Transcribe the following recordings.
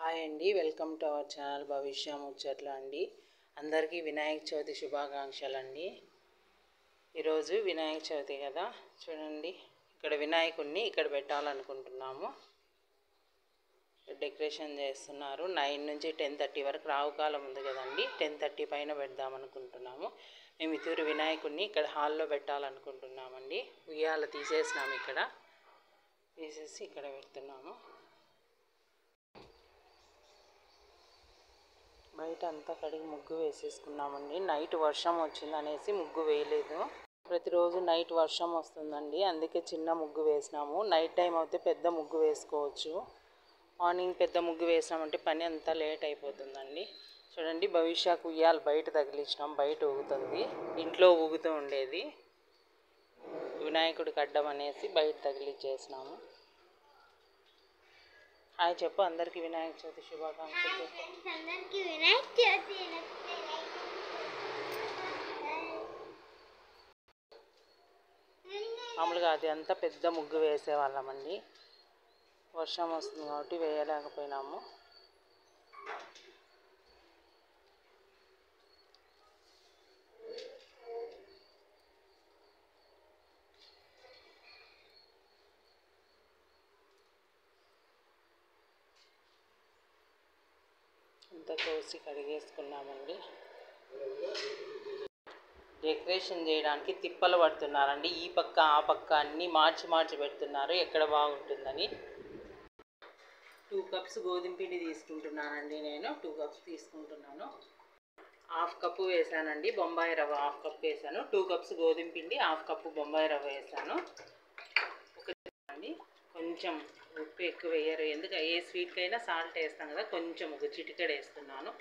Hi అండి, welcome to our channel భవిష్య ముచ్చట్లు అండి. అందరికీ వినాయక చవితి శుభాకాంక్షలు అండి. ఈరోజు వినాయక చవితి కదా, చూడండి ఇక్కడ వినాయకుడిని ఇక్కడ పెట్టాలనుకుంటున్నాము. డెకరేషన్ చేస్తున్నారు. 9 నుంచి 10:30 వరకు రావుకాలం ఉంది కదండి. 10:30 పైన పెడదామనుకుంటున్నాము. మేము ఇతూరు వినాయకుడిని ఇక్కడ హాల్లో పెట్టాలనుకుంటున్నామండి. ఉయ్యాల తీసేసినాము, ఇక్కడ తీసేసి ఇక్కడ పెడుతున్నాము. బయట అంతా కడిగి ముగ్గు వేసేసుకున్నామండి. నైట్ వర్షం వచ్చింది అనేసి ముగ్గు వేయలేదు. ప్రతిరోజు నైట్ వర్షం వస్తుందండి, అందుకే చిన్న ముగ్గు వేసినాము. నైట్ టైం అయితే పెద్ద ముగ్గు వేసుకోవచ్చు. మార్నింగ్ పెద్ద ముగ్గు వేసినామంటే పని అంతా లేట్ అయిపోతుందండి. చూడండి, భవిష్యకు ఉయ్యాలు బయట తగిలించినాం. బయట ఊగుతుంది, ఇంట్లో ఊగుతూ ఉండేది. వినాయకుడికి అడ్డం అనేసి బయట తగిలించేసినాము. హాయ్ చెప్పు అందరికీ, వినాయక చవితి శుభాకాంక్షలు. మామూలుగా అది అంతా పెద్ద ముగ్గు వేసేవాళ్ళమండి. వర్షం వస్తుంది కాబట్టి వేయలేకపోయినాము. అంతా కోసి కడిగేసుకున్నామండి. డెకరేషన్ చేయడానికి తిప్పలు పడుతున్నారండి. ఈ పక్క ఆ పక్క అన్నీ మార్చి పెడుతున్నారు, ఎక్కడ బాగుంటుందని. 2 కప్స్ గోధుమ పిండి తీసుకుంటున్నానండి. నేను 2 కప్స్ తీసుకుంటున్నాను. 1/2 కప్పు వేసానండి బొంబాయి రవ్వ. 1/2 కప్పు వేసాను. 2 కప్స్ గోధుమ పిండి, 1/2 కప్పు బొంబాయి రవ్వ వేసాను. కొంచెం ఉప్పు ఎక్కువ వేయరు, ఎందుకంటే ఏ స్వీట్కైనా సాల్ట్ వేస్తాం కదా. కొంచెం ఒక చిటికెడు వేస్తున్నాను.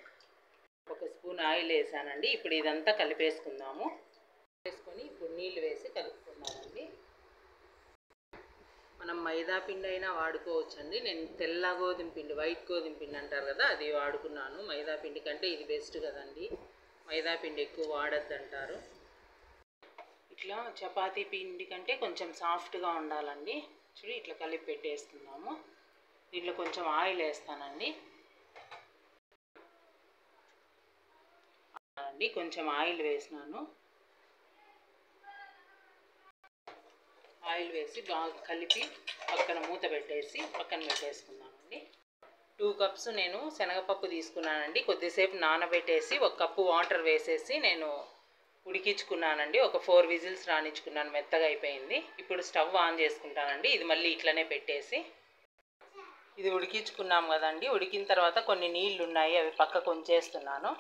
1 స్పూన్ ఆయిల్ వేసానండి. ఇప్పుడు ఇదంతా కలిపేసుకుందాము. వేసుకొని ఇప్పుడు నీళ్ళు వేసి కలుపుకున్నామండి. మనం మైదా పిండి అయినా వాడుకోవచ్చండి. నేను తెల్ల గోధుమ పిండి, వైట్ గోధుమ పిండి అంటారు కదా, అది వాడుకున్నాను. మైదా పిండి కంటే ఇది బెస్ట్ కదండి. మైదా పిండి ఎక్కువ వాడద్దు అంటారు. ఇట్లా చపాతీ పిండి కంటే కొంచెం సాఫ్ట్గా ఉండాలండి. చూడు, ఇట్లా కలిపి పెట్టేసుకున్నాము. దీంట్లో కొంచెం ఆయిల్ వేస్తానండి. కొంచెం ఆయిల్ వేసినాను. ఆయిల్ వేసి బాగా కలిపి పక్కన మూత పెట్టేసి పక్కన పెట్టేసుకున్నామండి. 2 కప్స్ నేను శనగపప్పు తీసుకున్నానండి. కొద్దిసేపు నానబెట్టేసి 1 కప్పు వాటర్ వేసేసి నేను ఉడికించుకున్నానండి. ఒక 4 విజిల్స్ రానిచ్చుకున్నాను, మెత్తగా అయిపోయింది. ఇప్పుడు స్టవ్ ఆన్ చేసుకుంటానండి. ఇది మళ్ళీ ఇట్లనే పెట్టేసి ఇది ఉడికించుకున్నాం కదండి. ఉడికిన తర్వాత కొన్ని నీళ్ళు ఉన్నాయి, అవి పక్కకు ఉంచేస్తున్నాను.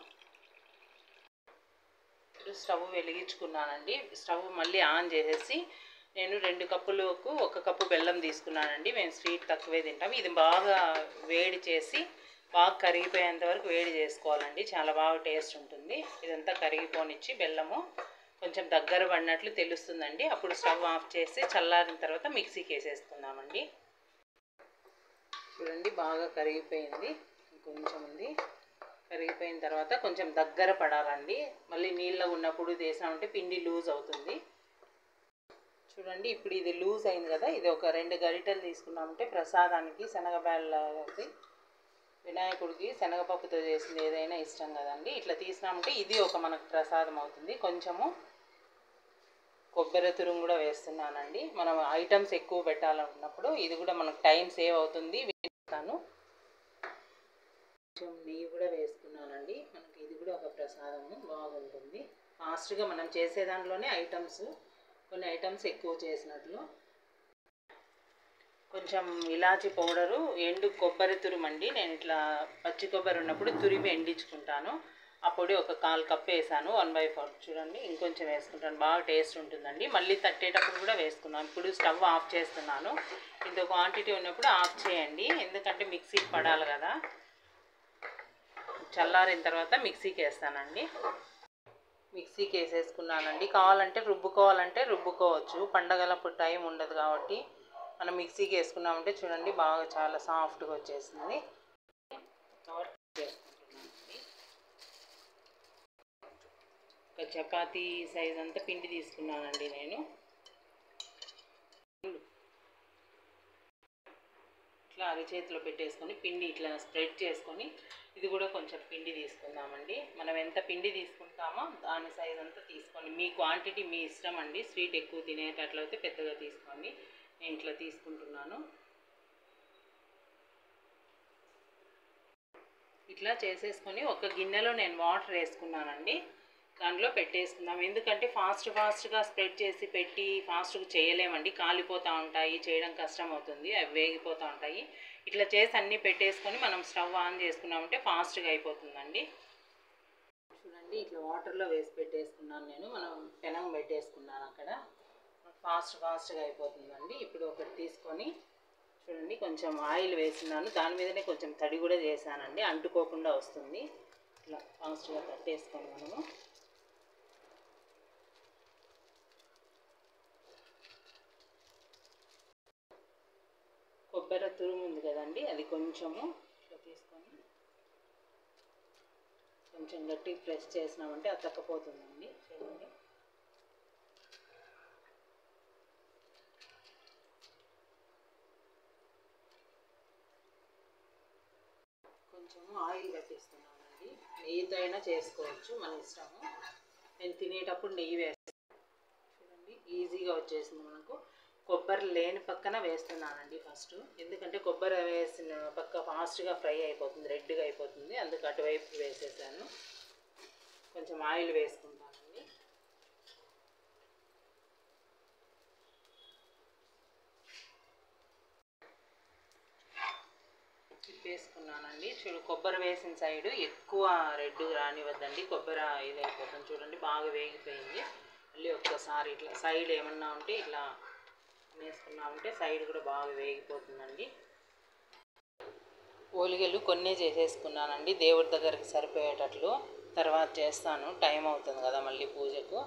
ఇప్పుడు స్టవ్ వెలిగించుకున్నానండి. స్టవ్ మళ్ళీ ఆన్ చేసేసి నేను 2 కప్పులకు 1 కప్పు బెల్లం తీసుకున్నానండి. మేము స్వీట్ తక్కువే తింటాం. ఇది బాగా వేడి చేసి బాగా కరిగిపోయేంత వరకు వేడి చేసుకోవాలండి. చాలా బాగా టేస్ట్ ఉంటుంది. ఇదంతా కరిగిపోనిచ్చి బెల్లము కొంచెం దగ్గర పడినట్లు తెలుస్తుందండి. అప్పుడు స్టవ్ ఆఫ్ చేసి చల్లారిన తర్వాత మిక్సీకి వేసేసుకుందామండి. చూడండి, బాగా కరిగిపోయింది. కొంచెం ఉంది. కరిగిపోయిన తర్వాత కొంచెం దగ్గర పడాలండి. మళ్ళీ నీళ్ళ ఉన్నప్పుడు వేసామంటే పిండి లూజ్ అవుతుంది. చూడండి, ఇప్పుడు ఇది లూజ్ అయింది కదా. ఇది ఒక 2 గరిటెలు తీసుకున్నామంటే ప్రసాదానికి శనగబేళ్ళకి, వినాయకుడికి శనగపప్పుతో చేసింది ఏదైనా ఇష్టం కదండి. ఇట్లా తీసినామంటే ఇది ఒక మనకు ప్రసాదం అవుతుంది. కొంచెము కొబ్బరి తురుము కూడా వేస్తున్నానండి. మనం ఐటమ్స్ ఎక్కువ పెట్టాలనుకున్నప్పుడు ఇది కూడా మనకు టైం సేవ్ అవుతుంది. వేస్తాను. కొంచెం నెయ్యి కూడా వేసుకున్నానండి. మనకి ఇది కూడా ఒక ప్రసాదము, బాగుంటుంది. ఫాస్ట్గా మనం చేసే దాంట్లోనే కొన్ని ఐటమ్స్ ఎక్కువ చేసినట్లు. కొంచెం ఇలాచి పౌడరు, ఎండు కొబ్బరి తురుమండి. నేను ఇట్లా పచ్చి కొబ్బరి ఉన్నప్పుడు తురిమి ఎండించుకుంటాను. ఆ పొడి ఒక 1/4 కప్పు వేసాను, 1/4. చూడండి, ఇంకొంచెం వేసుకుంటాను, బాగా టేస్ట్ ఉంటుందండి. మళ్ళీ తట్టేటప్పుడు కూడా వేసుకున్నాను. ఇప్పుడు స్టవ్ ఆఫ్ చేస్తున్నాను. ఇంత క్వాంటిటీ ఉన్నప్పుడు ఆఫ్ చేయండి, ఎందుకంటే మిక్సీకి పడాలి కదా. చల్లారిన తర్వాత మిక్సీకి వేస్తానండి. మిక్సీకి వేసేసుకున్నానండి. కావాలంటే రుబ్బుకోవచ్చు. పండగలప్పుడు టైం ఉండదు కాబట్టి మనం మిక్సీకి వేసుకున్నామంటే చూడండి బాగా చాలా సాఫ్ట్గా వచ్చేసింది. కవర్ చేసుకుంటున్నానండి. ఒక చపాతీ సైజ్ అంతా పిండి తీసుకున్నానండి నేను. ఇట్లా అరచేతిలో పెట్టేసుకొని పిండి ఇట్లా స్ప్రెడ్ చేసుకొని ఇది కూడా కొంచెం పిండి తీసుకుందామండి. మనం ఎంత పిండి తీసుకుంటామో దాని సైజ్ అంతా తీసుకోండి. మీ క్వాంటిటీ మీ ఇష్టం అండి. స్వీట్ ఎక్కువ తినేటట్లయితే పెద్దగా తీసుకోండి. నేను ఇట్లా తీసుకుంటున్నాను. ఇట్లా చేసేసుకొని ఒక గిన్నెలో నేను వాటర్ వేసుకున్నానండి. దాంట్లో పెట్టేసుకుందాం. ఎందుకంటే ఫాస్ట్గా స్ప్రెడ్ చేసి పెట్టి ఫాస్ట్గా చేయలేమండి. కాలిపోతూ ఉంటాయి, చేయడం కష్టం అవుతుంది, అవి వేగిపోతూ ఉంటాయి. ఇట్లా చేసి అన్నీ పెట్టేసుకొని మనం స్టవ్ ఆన్ చేసుకున్నామంటే ఫాస్ట్గా అయిపోతుందండి. చూడండి, ఇట్లా వాటర్లో వేసి పెట్టేసుకున్నాను నేను. మనం పెనం పెట్టేసుకున్నాను అక్కడ. ఫాస్ట్గా అయిపోతుందండి. ఇప్పుడు ఒకటి తీసుకొని చూడండి, కొంచెం ఆయిల్ వేసినాను. దాని మీదనే కొంచెం తడి కూడా చేశానండి, అంటుకోకుండా వస్తుంది. ఇట్లా ఫాస్ట్గా కట్టేసుకొని మనము కొబ్బరి తురుము ఉంది కదండి, అది కొంచెము ఇట్లా తీసుకొని కొంచెం గట్టిగా ప్రెస్ చేసినామంటే అతక్కపోతుందండి. చూడండి, కొంచెము ఆయిల్ కట్టిస్తున్నానండి. నెయ్యితో అయినా చేసుకోవచ్చు, మన ఇష్టము. నేను తినేటప్పుడు నెయ్యి వేస్తాను. చూడండి, ఈజీగా వచ్చేసింది మనకు. కొబ్బరి లేని పక్కన వేస్తున్నానండి ఫస్ట్. ఎందుకంటే కొబ్బరి వేసిన పక్క ఫాస్ట్గా ఫ్రై అయిపోతుంది, రెడ్గా అయిపోతుంది. అందుకు అటువైపు వేసేసాను. కొంచెం ఆయిల్ వేసుకుంటానండి. వేసుకున్నానండి. చూడు, కొబ్బరి వేసిన సైడు ఎక్కువ రెడ్ రానివద్దండి, కొబ్బరి ఇది అయిపోతుంది. చూడండి, బాగా వేగిపోయింది. మళ్ళీ ఒక్కసారి ఇట్లా సైడ్ ఏమన్నా ఉంటే ఇట్లా వేసుకున్నామంటే సైడ్ కూడా బాగా వేగిపోతుందండి. ఓలిగలు కొన్నే చేసేసుకున్నానండి, దేవుడి దగ్గరికి సరిపోయేటట్లు. తర్వాత చేస్తాను, టైం అవుతుంది కదా మళ్ళీ పూజకు.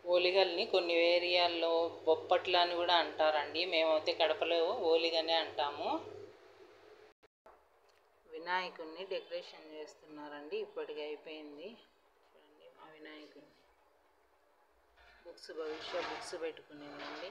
ఓలిగల్ని కొన్ని ఏరియాల్లో బొప్పట్లు అని కూడా అంటారండి. మేమైతే కడపలో ఓలిగనే అంటాము. వినాయకుడిని డెకరేషన్ చేస్తున్నారండి. ఇప్పటికి అయిపోయింది. చూడండి, మా వినాయకుడిని భవిష్య బుక్స్ పెట్టుకునేదండి.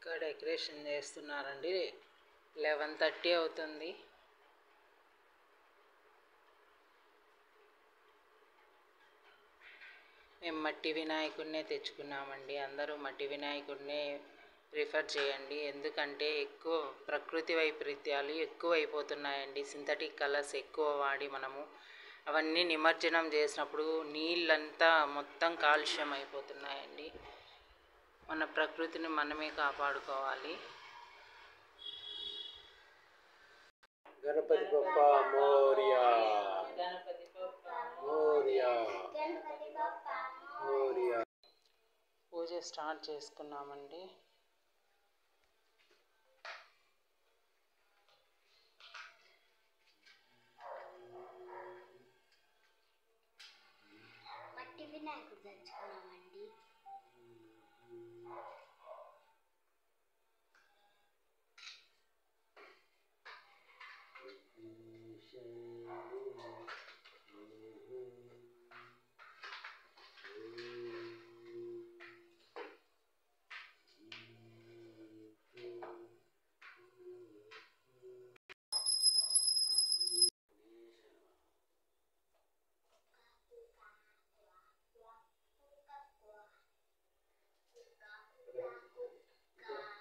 ఇంకా డెకరేషన్ చేస్తున్నారండి. 11:30 అవుతుంది. మేము మట్టి వినాయకుడినే తెచ్చుకున్నామండి. అందరూ మట్టి వినాయకుడినే ప్రిఫర్ చేయండి. ఎందుకంటే ఎక్కువ ప్రకృతి వైపరీత్యాలు ఎక్కువ అయిపోతున్నాయండి. సింథటిక్ కలర్స్ ఎక్కువ వాడి మనము అవన్నీ నిమజ్జనం చేసినప్పుడు నీళ్ళంతా మొత్తం కాలుష్యం అయిపోతున్నాయండి. మన ప్రకృతిని మనమే కాపాడుకోవాలి. గణపతి బప్ప మోరియా, గణపతి బప్ప మోరియా, మోరియా. పూజ స్టార్ట్ చేసుకున్నామండి. మట్టి వినాయకుడు తెచ్చుకున్నామండి.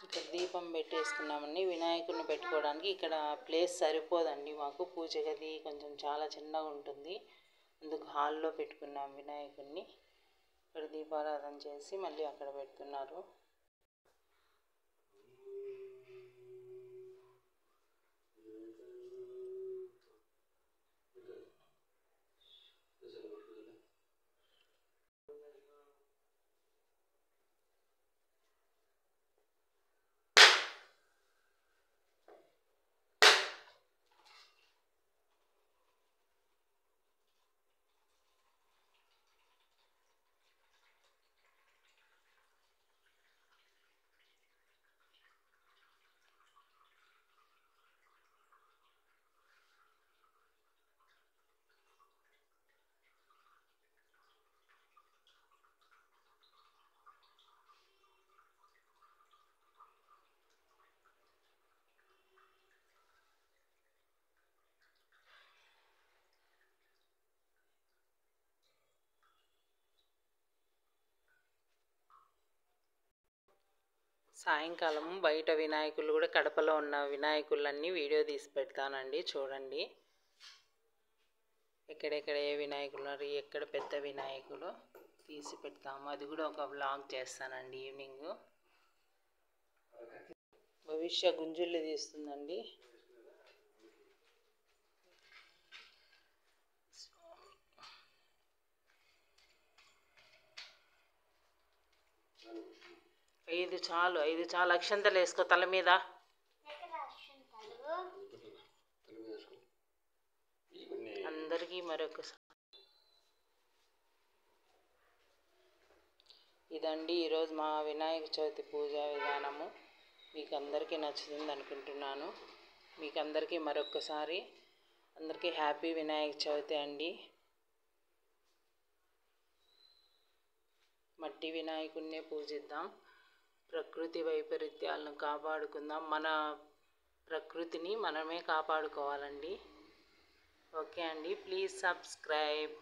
ఇక్కడ దీపం పెట్టేసుకున్నామండి. వినాయకుడిని పెట్టుకోవడానికి ఇక్కడ ప్లేస్ సరిపోదండి మాకు. పూజ గది కొంచెం చాలా చిన్నగా ఉంటుంది, అందుకు హాల్లో పెట్టుకున్నాం వినాయకుడిని. ఇక్కడ దీపారాధన చేసి మళ్ళీ అక్కడ పెడుతున్నారు. సాయంకాలం బయట వినాయకులు కూడా కడపలో ఉన్న వినాయకులన్నీ వీడియో తీసి పెడతానండి, చూడండి. ఎక్కడెక్కడ ఏ వినాయకులు ఉన్నారు, ఎక్కడ పెద్ద వినాయకులు తీసి పెడతాము. అది కూడా ఒక వ్లాగ్ చేస్తానండి ఈవినింగ్. భవిష్య గుంజుళ్ళు తీస్తుందండి. ఐదు చాలు అక్షంతలు వేసుకో తల మీద. అందరికీ మరొకసారి ఇదండి ఈరోజు మా వినాయక చవితి పూజా విధానము. మీకు అందరికీ నచ్చుతుంది అనుకుంటున్నాను. మీకు అందరికీ మరొకసారి అందరికీ హ్యాపీ వినాయక చవితి అండి. మట్టి వినాయకుడినే పూజిద్దాం. ప్రకృతి వైపరీత్యాలను కాపాడుకుందాం. మన ప్రకృతిని మనమే కాపాడుకోవాలండి. ఓకే అండి, ప్లీజ్ సబ్స్క్రైబ్.